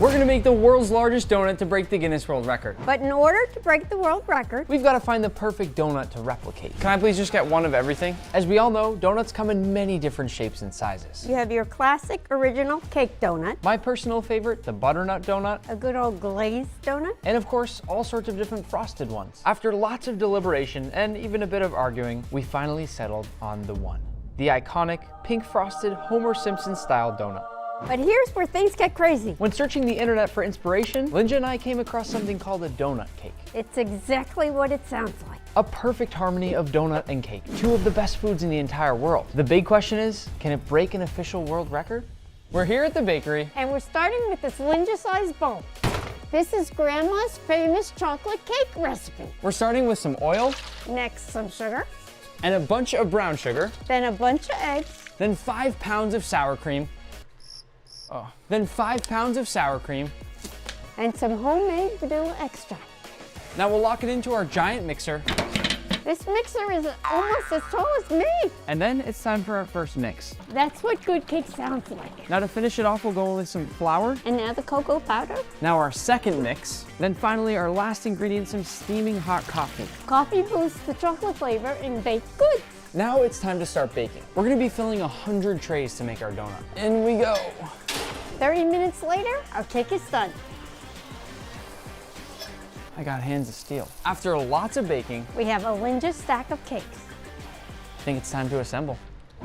We're gonna make the world's largest donut to break the Guinness World Record. But in order to break the world record, We've got to find the perfect donut to replicate. Can I please just get one of everything? As we all know, donuts come in many different shapes and sizes. you have your classic original cake donut, My personal favorite, the butternut donut, a good old glazed donut, and of course, all sorts of different frosted ones. After lots of deliberation and even a bit of arguing, we finally settled on the one. The iconic, pink frosted Homer Simpson style donut. but here's where things get crazy. When searching the internet for inspiration, Linja and I came across something called a donut cake. It's exactly what it sounds like. A perfect harmony of donut and cake, two of the best foods in the entire world. The big question is, can it break an official world record? We're here at the bakery. And we're starting with this Linja-sized bowl. This is Grandma's famous chocolate cake recipe. We're starting with some oil Next, some sugar, and a bunch of brown sugar, then a bunch of eggs, then 5 pounds of sour cream. Then 5 pounds of sour cream. and some homemade vanilla extract. Now we'll lock it into our giant mixer. This mixer is almost as tall as me. And then it's time for our first mix. That's what good cake sounds like. Now to finish it off, we'll go with some flour. And now the cocoa powder. Now our second mix. Then finally our last ingredient, some steaming hot coffee. Coffee boosts the chocolate flavor in baked goods. Now it's time to start baking. We're gonna be filling 100 trays to make our donut. In we go. 30 minutes later, our cake is done. I got hands of steel. After lots of baking, We have a Linja stack of cakes. I think it's time to assemble.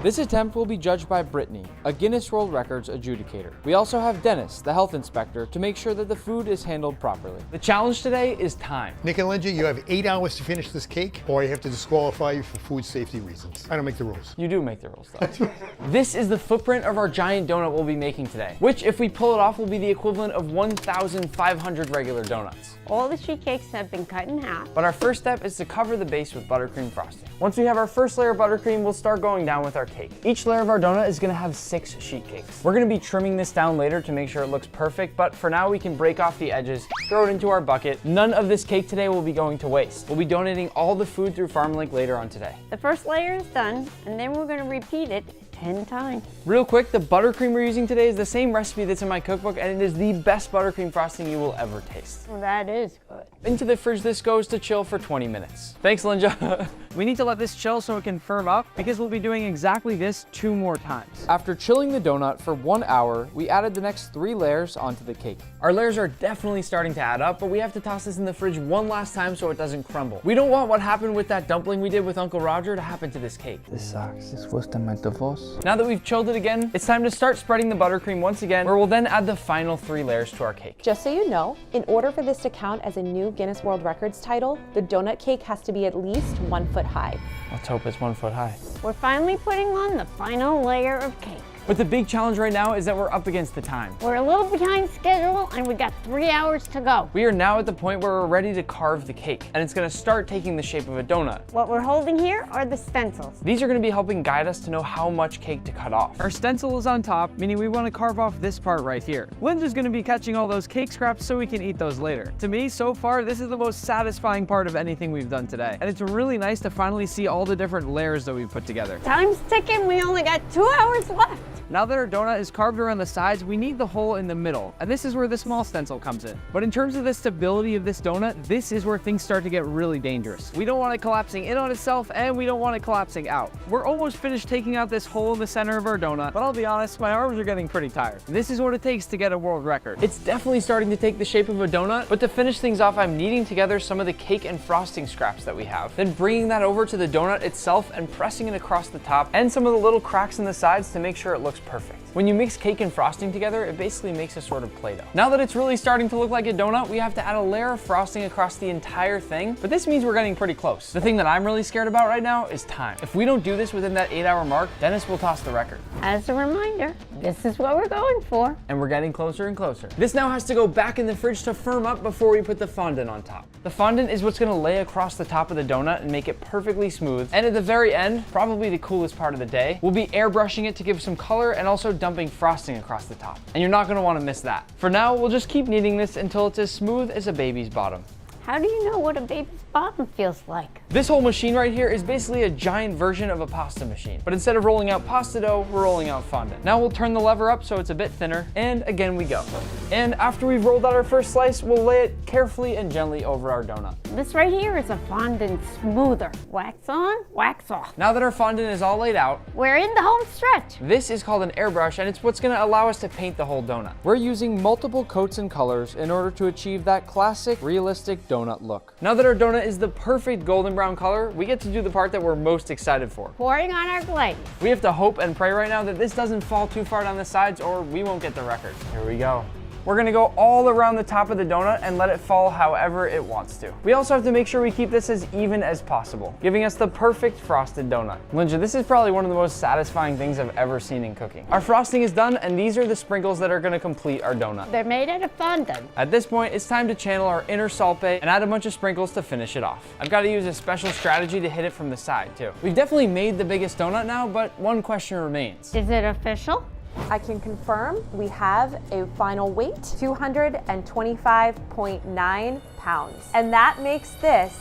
This attempt will be judged by Brittany, a Guinness World Records adjudicator. We also have Dennis, the health inspector, to make sure that the food is handled properly. The challenge today is time. Nick and Linja, you have 8 hours to finish this cake, or I have to disqualify you for food safety reasons. I don't make the rules. You do make the rules though. This is the footprint of our giant donut we'll be making today, which if we pull it off will be the equivalent of 1,500 regular donuts. All the sheet cakes have been cut in half. But our first step is to cover the base with buttercream frosting. Once we have our first layer of buttercream, we'll start going down with our cake. Each layer of our donut is gonna have 6 sheet cakes. We're gonna be trimming this down later to make sure it looks perfect, but for now we can break off the edges, throw it into our bucket. None of this cake today will be going to waste. We'll be donating all the food through FarmLink later on today. The first layer is done, and then we're going to repeat it 10 times. Real quick, the buttercream we're using today is the same recipe that's in my cookbook, and it is the best buttercream frosting you will ever taste. Well, that is good. Into the fridge this goes to chill for 20 minutes. Thanks, Linja. We need to let this chill so it can firm up because we'll be doing exactly this 2 more times. After chilling the donut for 1 hour, we added the next 3 layers onto the cake. Our layers are definitely starting to add up, but we have to toss this in the fridge one last time so it doesn't crumble. We don't want what happened with that dumpling we did with Uncle Roger to happen to this cake. This sucks. It's worse than my divorce. Now that we've chilled it again, it's time to start spreading the buttercream once again, where we'll then add the final 3 layers to our cake. Just so you know, in order for this to count as a new Guinness World Records title, the donut cake has to be at least 1 foot high. Let's hope it's 1 foot high. We're finally putting on the final layer of cake. But the big challenge right now is that we're up against the time. We're a little behind schedule, and we got 3 hours to go. We are now at the point where we're ready to carve the cake, and it's gonna start taking the shape of a donut. What we're holding here are the stencils. These are gonna be helping guide us to know how much cake to cut off. Our stencil is on top, meaning we wanna carve off this part right here. Linda's gonna be catching all those cake scraps so we can eat those later. To me, so far, this is the most satisfying part of anything we've done today. And it's really nice to finally see all the different layers that we've put together. Time's ticking, we only got 2 hours left. Now that our donut is carved around the sides, we need the hole in the middle, and this is where the small stencil comes in. But in terms of the stability of this donut, this is where things start to get really dangerous. We don't want it collapsing in on itself, and we don't want it collapsing out. We're almost finished taking out this hole in the center of our donut, but I'll be honest, my arms are getting pretty tired. This is what it takes to get a world record. It's definitely starting to take the shape of a donut, but to finish things off, I'm kneading together some of the cake and frosting scraps that we have, then bringing that over to the donut itself and pressing it across the top and some of the little cracks in the sides to make sure it looks perfect. When you mix cake and frosting together, it basically makes a sort of Play-Doh. Now that it's really starting to look like a donut, we have to add a layer of frosting across the entire thing, but this means we're getting pretty close. The thing that I'm really scared about right now is time. If we don't do this within that 8-hour mark, Dennis will toss the record. As a reminder, this is what we're going for. And we're getting closer and closer. This now has to go back in the fridge to firm up before we put the fondant on top. The fondant is what's gonna lay across the top of the donut and make it perfectly smooth. And at the very end, probably the coolest part of the day, we'll be airbrushing it to give some color and also dumping frosting across the top. And you're not gonna wanna miss that. For now, we'll just keep kneading this until it's as smooth as a baby's bottom. How do you know what a baby's bottom feels like? This whole machine right here is basically a giant version of a pasta machine. But instead of rolling out pasta dough, we're rolling out fondant. Now we'll turn the lever up so it's a bit thinner, and again we go. And after we've rolled out our first slice, we'll lay it carefully and gently over our donut. This right here is a fondant smoother. Wax on, wax off. Now that our fondant is all laid out, We're in the home stretch. this is called an airbrush, and it's what's gonna allow us to paint the whole donut. We're using multiple coats and colors in order to achieve that classic, realistic donut look. Now that our donut is the perfect golden brown color, we get to do the part that we're most excited for. Pouring on our glaze. We have to hope and pray right now that this doesn't fall too far down the sides or we won't get the record. Here we go. We're gonna go all around the top of the donut and let it fall however it wants to. We also have to make sure we keep this as even as possible, giving us the perfect frosted donut. Linja, this is probably one of the most satisfying things I've ever seen in cooking. Our frosting is done, and these are the sprinkles that are gonna complete our donut. They're made out of fondant. At this point, it's time to channel our inner salt bae and add a bunch of sprinkles to finish it off. I've got to use a special strategy to hit it from the side too. We've definitely made the biggest donut now, but one question remains. Is it official? I can confirm we have a final weight, 225.9 pounds. And that makes this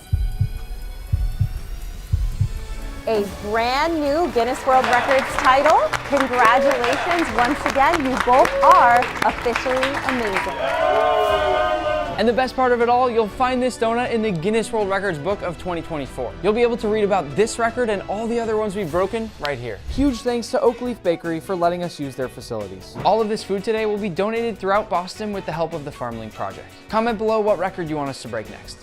a brand new Guinness World Records title. Congratulations once again, you both are officially amazing. And the best part of it all, you'll find this donut in the Guinness World Records book of 2024. You'll be able to read about this record and all the other ones we've broken right here. Huge thanks to Oak Leaf Bakery for letting us use their facilities. All of this food today will be donated throughout Boston with the help of the Farmling Project. Comment below what record you want us to break next.